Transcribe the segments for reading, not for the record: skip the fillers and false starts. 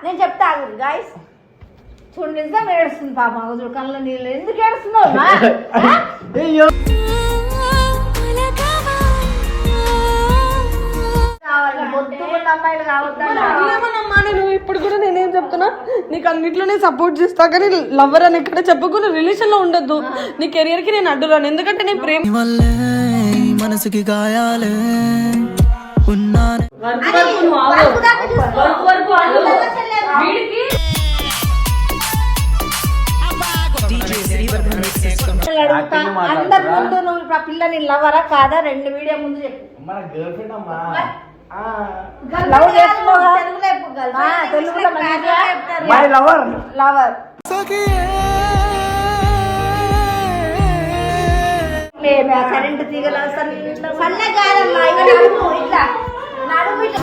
నేను చెప్తా గాయస్. చూడు నిజంగా ఏడుస్తుంది పాప, చూడు కళ్ళ నీళ్ళు. ఎందుకు ఏడుస్తున్నావు? అమ్మాయిలు కావద్దమ్మా. నేను ఇప్పుడు కూడా నేనేం చెప్తున్నా, నీకు అన్నిట్లోనే సపోర్ట్ చేస్తా, కానీ లవర్ అని ఎక్కడ చెప్పకుండా రిలేషన్ లో ఉండొద్దు. నీ కెరియర్ కి నేను అడ్డురాను, ఎందుకంటే నేను ప్రేమ మనసుకి గాయాలే ఉన్నాను. అందరి ముందు నువ్వు ఇప్పుడు ఆ పిల్లని లవరా కాదా 2 వీడియో ముందు చెప్పు. మన గర్ల్ ఫ్రెండ్ అమ్మా. లవ్ చేసుకోగా తెలుగులో మై లవర్. లవర్ కరెంట్ తీగలు సన్నగారమ్మా. ఇట్లా నడుము ఇట్లా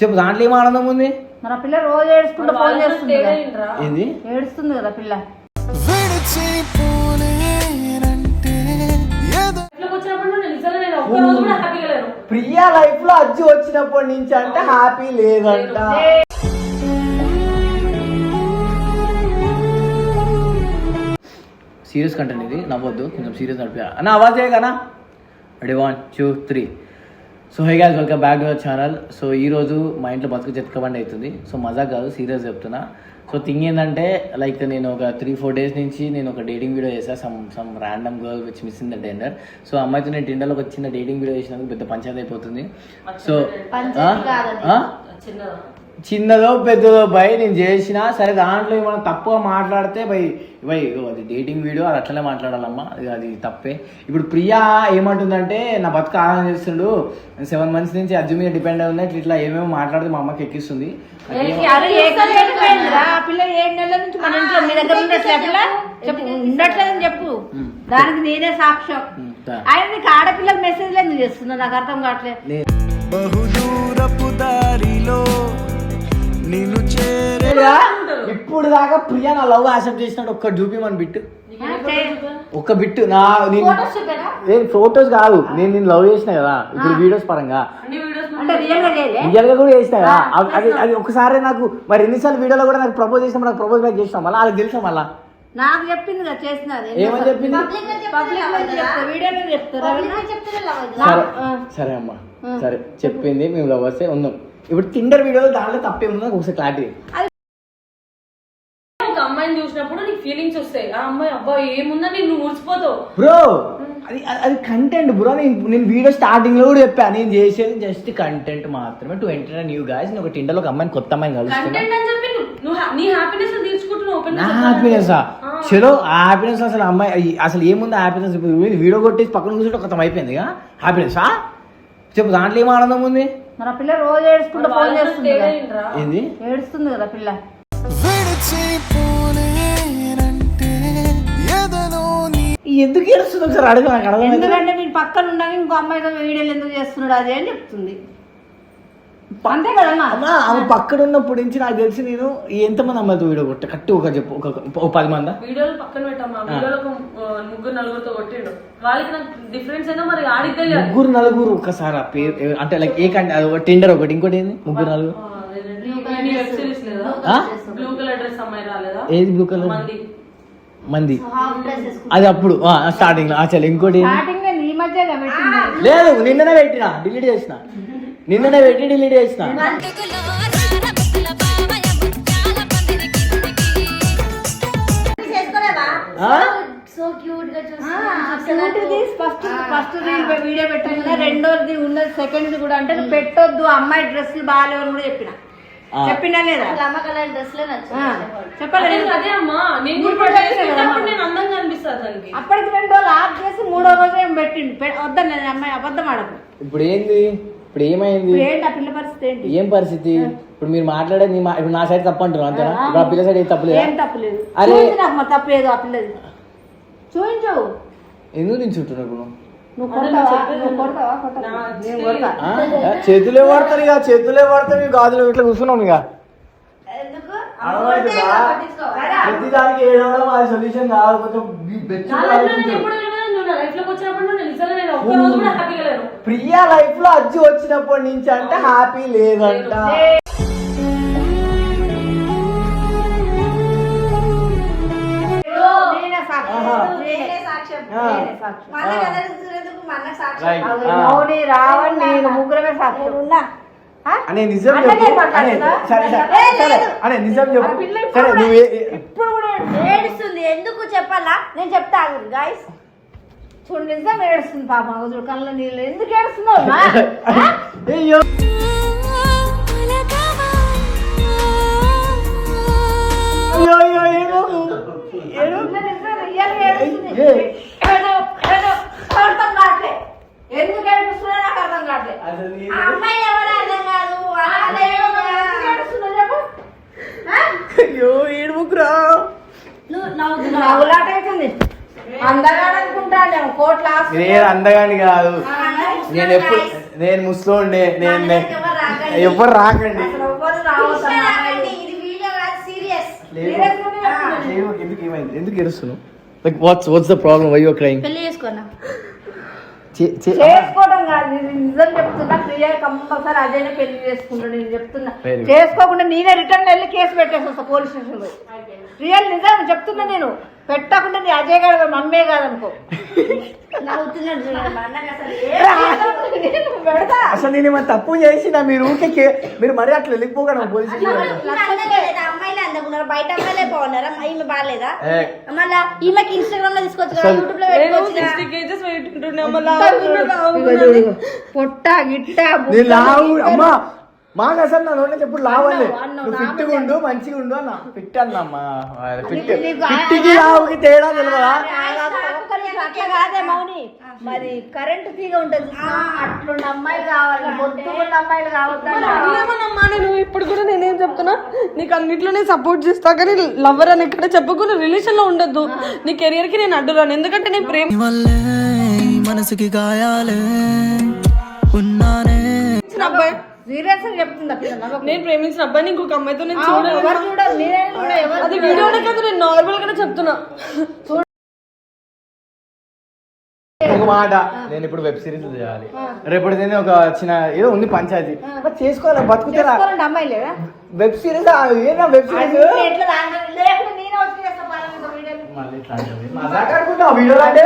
చెప్పు, దాంట్లో ఏం ఆనందం ఉంది? మన పిల్ల రోజు ఏడుచుకుంటూ ఫోన్ చేస్తుంది. ఏంది ఏడుస్తుంది కదా పిల్ల. ప్రియా లైఫ్ లో అజ్జి వచ్చినప్పటి నుంచి అంటే హ్యాపీ లేదంట. సీరియస్ కంటెంట్ ఇది, నవ్వద్దు, కొంచెం సీరియస్ నడిపా అన్న. ఆవాజ్ చేయగనా? Ready 1 2 3. So hey guys, welcome back to our channel. So ఈరోజు మా ఇంట్లో బతుకు చెత్తకబండి అవుతుంది. సో మజా కాదు, సీరియస్ చెప్తున్నా. సో థింగ్ ఏంటంటే లైక్ నేను ఒక 3-4 డేస్ నుంచి నేను ఒక డేటింగ్ వీడియో చేశాను. Some random girl which miss in the tender. So అమ్మాయితో నేను టెండర్లో ఒక చిన్న డేటింగ్ వీడియో చేసినందుకు పెద్ద పంచాయతీ అయిపోతుంది. సో చిన్నదో పెద్దదో బై నేను చేసిన సరే, దాంట్లో మనం తప్పుగా మాట్లాడితే బై అది డేటింగ్ వీడియో, అది అట్లనే మాట్లాడాలమ్మా, అది తప్పే. ఇప్పుడు ప్రియా ఏమంటుందంటే, నా బతుకు ఆనందం చేస్తుండు, 7 months నుంచి అజ్జు మీద డిపెండ్ అయి ఉన్నాయి, ఇట్లా ఏమేమో మాట్లాడితే మా అమ్మకి ఎక్కిస్తుంది. పిల్ల 7 నెలల నుంచి మన ఇంట్లో మీ దగ్గర ఉండట్లేదని చెప్పు, దానికి నేనే సాక్ష్యం. ఆయన నీకు ఆడపిల్లకి మెసేజ్ ఎందుకు చేస్తున్నా నాకు అర్థం కావట్లేదు. ఇప్పుడు దాకా ప్రియా నా లవ్ యాక్సెప్ట్ చేసినట్టు ఒక్క చూపిమని బిట్టు, ఒక్క బిట్టు. ఫొటోస్ కాదు, నేను లవ్ చేసిన కదా ఇప్పుడు వీడియోస్ పరంగా, రియల్ గా కూడా చేసిన కదా. అది ఒకసారి నాకు మరి ఎన్నిసార్లు వీడియోలో కూడా నాకు ప్రపోజ్ చేసిన, నాకు ప్రపోజ్ బ్యాక్ చేసిన మళ్ళీ వాళ్ళకి తెలుసా మళ్ళా నాకు చెప్పింది కదా చేసినది. ఏమని చెప్పింది? సరే అమ్మా, సరే చెప్పింది, మేము లవర్సే ఉన్నాం. ఇప్పుడు టిండర్ వీడియోలో దాంట్లో తప్పేముందో ఒకసారి క్లారిటీ. ఒక అమ్మాయిని చూసినప్పుడు నీకు ఫీలింగ్స్ వస్తాయి, ఆ అమ్మాయి అబ్బా ఏముందని నువ్వు మురిసిపోతావు బ్రో. అది కంటెంట్ బ్రో. నేను వీడియో స్టార్టింగ్ లో కూడా చెప్పాను, నేను చేసేది జస్ట్ కంటెంట్ మాత్రమే, టు ఎంటర్టైన్ యూ గైస్. నేను ఒక టిండర్ లో ఒక అమ్మాయిని, కొత్త అమ్మాయిని కలుస్తున్నా. నీ హ్యాపీనెస్ తీర్చుకుంటున్నావు. నా హ్యాపీనెస్ చలో, ఆ హ్యాపీనెస్ అసలు అమ్మాయి అసలు ఏముంది హ్యాపీనెస్? వీడియో కొట్టేసి పక్కన కూర్చుంటే ఒక హ్యాపీనెస్ హ్యాపీనెస్ చెప్పు, దాంట్లో ఏం ఆనందం ఉంది? మన పిల్ల రోజు ఏడుచుకుంటూ ఫోన్ చేస్తుంది. ఏంది ఏడుస్తుంది కదా పిల్ల. ఎందుకు ఏడుస్తుంది ఒకసారి అడుగు, నాకు అడగ. ఎందుకంటే మీరు పక్కన ఉండగా ఇంకో అమ్మాయితో వీడియోలు ఎందుకు చేస్తున్నాడు అది అని చెప్తుంది. అంతే కదమ్మా. ఆమె పక్కన ఉన్నప్పుడు నుంచి నాకు తెలిసి నేను ఎంతమంది అమ్మాయితో వీడియో కొట్ట కట్టి ఒక చెప్పు, ఒక 10 మంది వీడియోలు పక్కన పెట్టమ్మా. వీడియోలో 3-4 కొట్టిండు, వాళ్ళకి నాకు డిఫరెన్స్ అయినా మరి ఆడికి 3-4 ఒకసారి ఆ పేరు అంటే లైక్ ఏ టెండర్ ఒకటి, ఇంకోటి ఏంది 3-4 బ్లూ కలర్ డ్రెస్ అమ్మాయి రాలేదా? ఏది బ్లూ కలర్ మంది? అది అప్పుడు స్టార్టింగ్ లో. అసలు ఇంకోటి లేదు, నిన్ననే పెట్టినా, డిలీట్ చేసిన. నిన్ననే పెట్టి డిలీట్ చేసిన. ఫస్ట్ వీడియో పెట్టాను, రెండోది ఉన్నది, సెకండ్ కూడా అంటే పెట్టొద్దు, అమ్మాయి డ్రెస్సులు బాగాలేవు అని కూడా చెప్పినా లేదా? అప్పటికి 2 రోజులు ఆఫ్ చేసి 3వ రోజు ఏం పెట్టిండు. వద్దని అమ్మాయి అబద్ధం ఆడకు. ఇప్పుడు ఏంది, ఇప్పుడు ఏమైంది? ఏంటి ఆ పిల్ల పరిస్థితి ఏంటి? ఏం పరిస్థితి? ఇప్పుడు మీరు మాట్లాడేది ఇప్పుడు నా సైడ్ తప్పు అంటున్నారు అంతేనా? ఇప్పుడు ఆ పిల్ల సైడ్ ఏం తప్పులేదు? ఏం తప్పులేదు. అరే నాకు తప్పలేదు ఆ పిల్లది, చూపించు. ఎందుకు నేను చుట్టున్నా ఇప్పుడు? చేతులే వాడతారు ఇక, చేతులే వాడతారు ఇక, గాజులు ఇట్లా కూర్చున్నాం ఇక. ప్రతి దానికి ఏడవడం అది సొల్యూషన్ కాదు. కొంచెం నువ్వు నా లైఫ్ లోకి వచ్చినప్పుడు నేను నిజంగా నేను ఒక్క రోజు కూడా హ్యాపీగా లేను. ప్రియా లైఫ్ లో అజ్జి వచ్చినప్పటి నుంచి అంటే హ్యాపీ లేదంట. మౌని రావని నేను ముగ్గురమే సాక్షులు ఉన్నా. అనే నిజం చెప్పు. అనే నిజం చెప్పు. సరే నువ్వు ఇప్పుడు కూడా ఏడుస్తుంది. ఎందుకు చెప్పాలా? నేను చెప్తా గాయస్. చూడు నిజం ఏడుస్తుంది పాప. చూడు కళ్ళ నీళ్ళు ఎందుకు ఏడుస్తున్నావు? అయ్యో ఎందుకు ఏడుస్తున్నా నాకు అర్థం కావట్లేదు. అమ్మాయి ఎవరు అర్థం కాదు. అయ్యో ఏడుముకురా. నవ్వులాట అవుతుంది. అందగాడు అనుకుంటాను కోట్ల నేను అందగాని కాదు. నేను ఎప్పుడు నేను ముసలోండే. నేను ఎవరు రాకండి. ఎందుకు ఏమైంది? ఎందుకు ఏడుస్తున్నావు? Like what's the problem? Why you crying? పెళ్లి చేసుకున్నా. చేసుకోవడం కాదు, నిజం చెప్తున్నా. ప్రియా కంపల్సరీ అజయ్నే పెళ్లి చేసుకుంటాడు. నేను చెప్తున్నా, చేసుకోకుండా నేనే రిటర్న్ వెళ్ళి కేసు పెట్టేసి వస్తా పోలీస్ స్టేషన్ లో. రియల్ నిజం చెప్తున్నా. నేను పెట్టకుండా నీ అజయ్ గారు మమ్మే కాదనుకో. అసలు నేను ఏమైనా తప్పు చేసినా మీరు ఊరికే మీరు మరీ అట్లా వెళ్ళిపోగలను పోలీసు. అమ్మాయిలే అందకున్నారు, బయట అమ్మాయిలే బాగున్నారా? ఈమె బాగాలేదా? మళ్ళీ ఈమెకి ఇన్స్టాగ్రామ్ లో తీసుకోవచ్చు కదా, యూట్యూబ్ లో పెట్టుకోవచ్చు. పొట్ట గిట్ట అమ్మా మాకు అసలు నా నోటి ఎప్పుడు లావాలి. నువ్వు ఫిట్గా ఉండు, మంచిగా ఉండు అన్న. ఫిట్ అన్నమ్మా. ఫిట్కి లావుకి తేడా తెలియదా? అట్లా కాదే మౌని, మరి కరెంట్ తీగ ఉంటది, అట్లున్న అమ్మాయిలు కావాలి, బొద్దుకున్న అమ్మాయిలు కావద్దమ్మా. నేను ఇప్పుడు కూడా నేనేం చెప్తున్నా, నీకు అన్నిట్లోనే సపోర్ట్ చేస్తా కానీ లవర్ అని ఎక్కడ చెప్పకుండా రిలేషన్ లో ఉండొద్దు. నీ కెరియర్ కి నేను అడ్డురాను. ఎందుకంటే నేను ప్రేమ వల్లే మనసుకి గాయాలే ఉన్నానే. అబ్బాయి సీరియస్ గా చెప్తుందా పిల్ల? నేను ప్రేమించిన అబ్బాయిని ఇంకొక అమ్మాయితో నేను చూడలేదు. ఎవరు చూడాలి? నేనే కూడా ఎవరు అది వీడియోనే కాదు, నేను నార్మల్ గానే చెప్తున్నా. ఒక మాట, నేను ఇప్పుడు వెబ్ సిరీస్ చేయాలి. రేపటి ఒక చిన్న ఏదో ఉంది పంచాయతీ చేసుకోవాలి. బతుకుతారా అమ్మాయి లేదా? Web series? ఏనా వెబ్ సిరీస్? వీడియో అంటే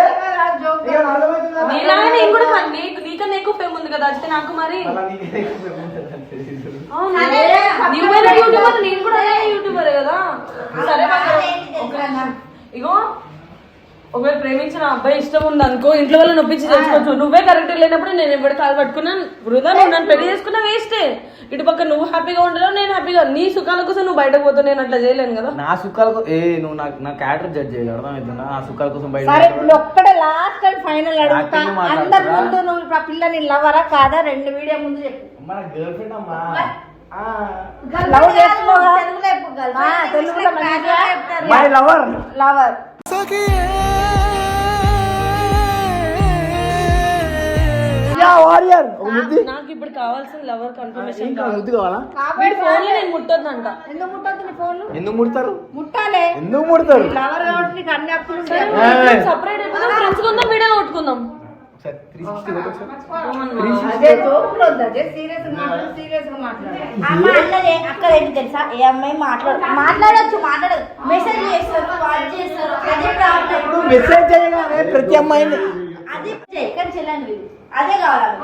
నీలాగా నేను కూడా నీకన్నా ఎక్కువ ఫేమ్ ఉంది కదా అజితే నాకు. మరి యూట్యూబర్, నేను కూడా యూట్యూబర్ కదా. సరే ఇగో, ఒకవేళ ప్రేమించిన అబ్బాయి ఇష్టం ఉంది అనుకో, ఇంట్లో వాళ్ళని నొప్పించి చేసుకోవచ్చు. నువ్వే కరెక్ట్ లేనప్పుడు నేను ఎవరి కాలు పట్టుకున్నాను వృధా. నువ్వు నన్ను పెళ్లి చేసుకున్నా వేస్టే. ఇటు పక్క నువ్వు హ్యాపీగా ఉండలేవు, నేను హ్యాపీగా. నీ సుఖాల కోసం నువ్వు బయటకు పోతావు, నేను అట్లా చేయలేను కదా. నా సుఖాల కోసం నువ్వు నా క్యారెక్టర్ జడ్జ్ చేయాలి, అర్థమవుతుందా? నా సుఖాల కోసం బయట. సరే ఒక్కడే లాస్ట్ అండ్ ఫైనల్ అడుగుతా. అందరి ముందు నువ్వు ఇప్పుడు ఆ పిల్లని లవరా కాదా? 2 వీడియో ముందు చెప్పు. మన గర్ల్ ఫ్రెండ్ అమ్మా. లవ్ చేసుకోగా తెలుగులో మై లవర్. Lover warrior. ఒక ముద్దు. నాకు ఇప్పుడు కావాల్సిన లవర్ కన్ఫర్మేషన్. ఇంకా ముద్దు కావాలా? ఫోన్ లో నేను ముట్టొద్దంట. ఎందుకు ముట్టొద్దు? నీ ఫోన్ ఎందుకు ముడతారు? ముట్టాలే. ఎందుకు ముడతారు? లవర్ కాబట్టి నీకు అన్ని అప్పులు సపరేట్ అయిపోతాం, ఫ్రెండ్స్ కొందాం, వీడియో కొట్టుకుందాం. అదే జోకులు వద్దు, అదే సీరియస్ గా మాట్లాడు. అమ్మ అన్నదే అక్కడ ఏంటి తెలుసా? ఏ అమ్మాయి మాట్లాడొచ్చు, మాట్లాడదు, మెసేజ్ చేస్తారు, వాచ్ చేస్తారు. అదే ప్రాబ్లం. మెసేజ్ చేయగానే ప్రతి అమ్మాయిని అదే కానీ చెల్లండి అదే కావాలి.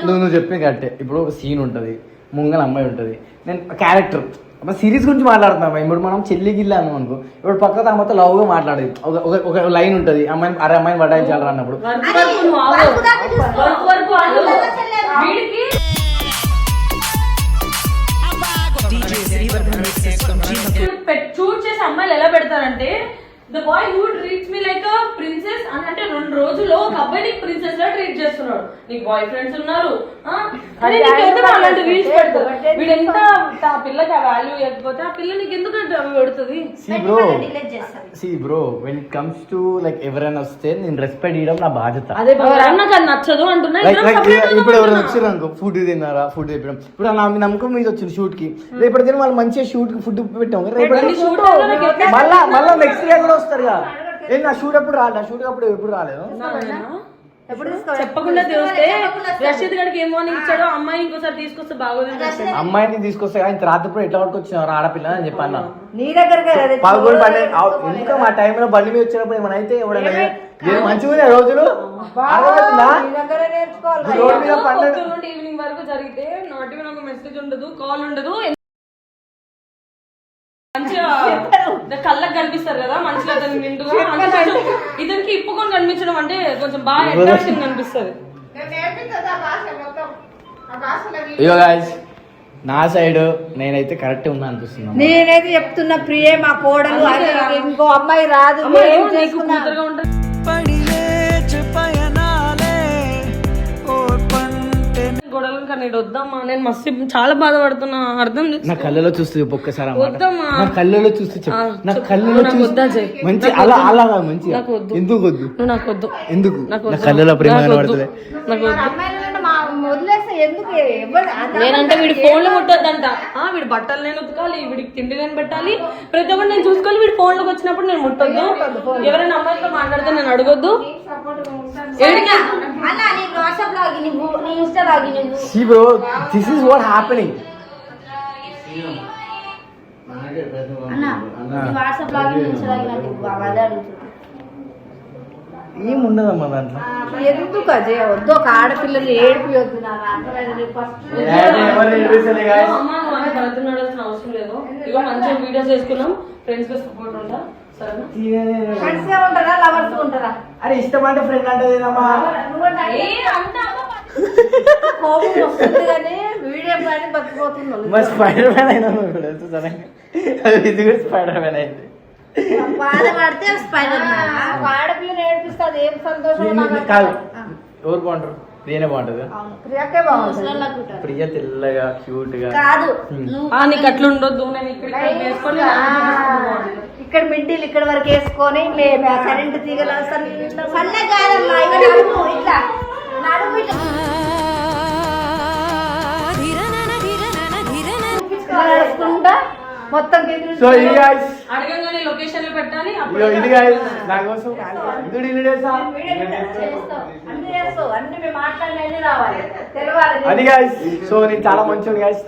నువ్వు చెప్పే కట్టే. ఇప్పుడు ఒక సీన్ ఉంటది, ముంగల అమ్మాయి ఉంటది, నేను క్యారెక్టర్ సిరీస్ గురించి మాట్లాడుతున్నాం. ఇప్పుడు మనం చెల్లి గిల్లా అన్నాం అనుకో, ఇప్పుడు పక్క అమ్మతో లవ్ గా మాట్లాడేది. ఒక లైన్ ఉంటది, అమ్మాయిని అమ్మాయిని పటాయించాలి అన్నప్పుడు చూడ్ చేసి అమ్మాయిలు ఎలా పెడతారంటే, the boy who treats me like a princess అని అంటే 2 రోజుల్లో ఒక అబ్బాయి నీకు ప్రిన్సెస్ లా ట్రీట్ చేస్తున్నాడు. నీకు బాయ్ ఫ్రెండ్స్ ఉన్నారు, అలాంటి రీల్స్ పెడతారు. వీడు ఎంత ఆ పిల్లకి ఆ వాల్యూ ఇవ్వకపోతే ఆ పిల్ల నీకు ఎందుకు అవి పెడుతుంది? Bro when it comes to like ఎవరైనా వస్తే నేను రెస్పెక్ట్ ఇవ్వడం నా బాధ్యత. అదే నాకు అది నచ్చదు అంటున్నా. ఇప్పుడు ఎవరైనా వచ్చారు అనుకో, ఫుడ్ తిన్నారా, ఫుడ్ చెప్పడం. ఇప్పుడు నా నమ్మకం మీద వచ్చింది షూట్ కి, రేపటి దిన వాళ్ళు మంచిగా షూట్ కి ఫుడ్ పెట్టాం, రేపటి మళ్ళా నెక్స్ట్ డే కూడా వస్తారు కదా. ఏంటి నా షూట్ ఎప్పుడు రాలేదు, నా షూట్ అప్పుడు ఎప్పుడు రాలేదు. ఎప్పుడు తీసుకోవాలి? చెప్పకుండా తెలిస్తే చెప్పకుండా రషీద్ గడికి ఏం వార్నింగ్ ఇచ్చాడో అమ్మాయి ఇంకోసారి తీసుకొస్తే బాగోదు. అమ్మాయిని తీసుకొస్తే కానీ రాత్రిప్పుడు ఎట్లా పట్టుకొచ్చినారు ఆడపిల్ల అని చెప్పాను. నీ దగ్గరకే కదా తెచ్చి 11, 12 ఇంకా మా టైంలో బండి మీద వచ్చినప్పుడు ఏమైనా అయితే ఎవడన్నా మంచిగా ఉన్నాయి రోజులు. అర్థమవుతుందా? నీ దగ్గరే నేర్చుకోవాలి. రోడ్డు మీద పండుగ పొద్దున్న నుండి ఈవినింగ్ వరకు జరిగితే నాట్ ఈవెన్ ఒక మెసేజ్ ఉండదు, కాల్ ఉండదు. మంచిగా కళ్ళకి కనిపిస్తారు కదా మంచిగా అతను నిండుగా ఇతనికి ఇప్పుకొని కనిపించడం అంటే కొంచెం బాగా అట్రాక్షన్ కనిపిస్తుంది. ఇగో గాయ్స్ నా సైడ్ నేనైతే కరెక్ట్ ఉన్నా అనిపిస్తున్నా. నేనైతే చెప్తున్నా ప్రియే మా కోడలు అది ఇంకో అమ్మాయి రాదు. అమ్మ, ఏం నీకు చేసుకున్నా కూతురుగా ఉంటుంది. గొడవలు కానీ వద్దమ్మా, నేను మస్తు చాలా బాధపడుతున్నా. అర్థం నా కళ్ళలో చూస్తే ఒక్కసారి వద్దమ్మా. నా కళ్ళలో చూస్తే చెప్పు. నా కళ్ళలో నాకు వద్దా చూస్తే చెయ్. మంచి అలా అలా మంచి నాకు వద్దు. ఎందుకు వద్దు, నువ్వు నాకు వద్దు, ఎందుకు నాకు నా వద్దు. కళ్ళలో ప్రేమ నాకు వద్దు. కనబడుతుంది. నాకు వద్దు. అమ్మాయిలంటే మా వదిలేస్తే ఎందుకు ఎవరు నేనంటే వీడి ఫోన్లు ముట్టొద్దంట. వీడి బట్టలు నేను ఉతకాలి, వీడికి తిండి నేను పెట్టాలి, ప్రతి ఒక్కటి నేను చూసుకోవాలి. వీడి ఫోన్లోకి వచ్చినప్పుడు నేను ముట్టొద్దు. ఎవరైనా అమ్మాయితో మాట్లాడితే నేను అడగొద్దు. అన్న నీ వాట్సాప్ లాగి నువ్వు, నీ ఇన్స్టా లాగి నువ్వు. See bro, this is what happening. అన్న నీ వాట్సాప్ లాగి నీ ఇన్స్టా లాగి నాకు బాగా అదే అడుగుతుంది. ఏం ఉండదమ్మా దాంట్లో. ఎందుకు అజయ్ వద్దు, ఒక ఆడపిల్లని ఏడిపియొద్దు. నా ఫస్ట్ అమ్మ నువ్వు అంటే బతుకున్నాడాల్సిన అవసరం లేదు. ఇగో మంచిగా వీడియోస్ చేసుకున్నాం, ఫ్రెండ్స్ గా సపోర్ట్ ఉంటా. సరేనా? ఫ్రెండ్స్ ఉంటారా లవర్స్ ఉంటారా? అరే ఇష్టం అంటే ఫ్రెండ్ అంటే కోపం వస్తుంది కానీ వీడియో కానీ బతికిపోతుంది. మా స్పైడర్ మ్యాన్ అయినా ఇది కూడా స్పైడర్ మ్యాన్ అయింది. బాధపడితే స్పైడర్ మ్యాన్. ఒక ఆడపిల్లని ఏడిపిస్తే అది ఏం సంతోషం. కాదు ఎవరు బాగుంటారు? ప్రియనే బాగుంటది. ప్రియాకే బాగుంటుంది. ప్రియ తెల్లగా క్యూట్ గా కాదు నీకు అట్లా ఉండొద్దు. నేను ఇక్కడ వేసుకొని ఇక్కడ మిడ్డీలు ఇక్కడ వరకు వేసుకొని కరెంట్ తీగలు సన్న కాదమ్మా నడుము ఇట్లా నడుము ఇట్లా నడుచుకుంటా మొత్తం సో ఇది guys, అడగంగానే లొకేషన్లు పెట్టాలి. ఇది guys నా కోసం ఇది delete చేసా. అన్ని చేస్తావు, అన్ని మేము మాట్లాడినవి రావాలి తెలవాలి. అది guys, సో నేను చాలా మంచిగా guys.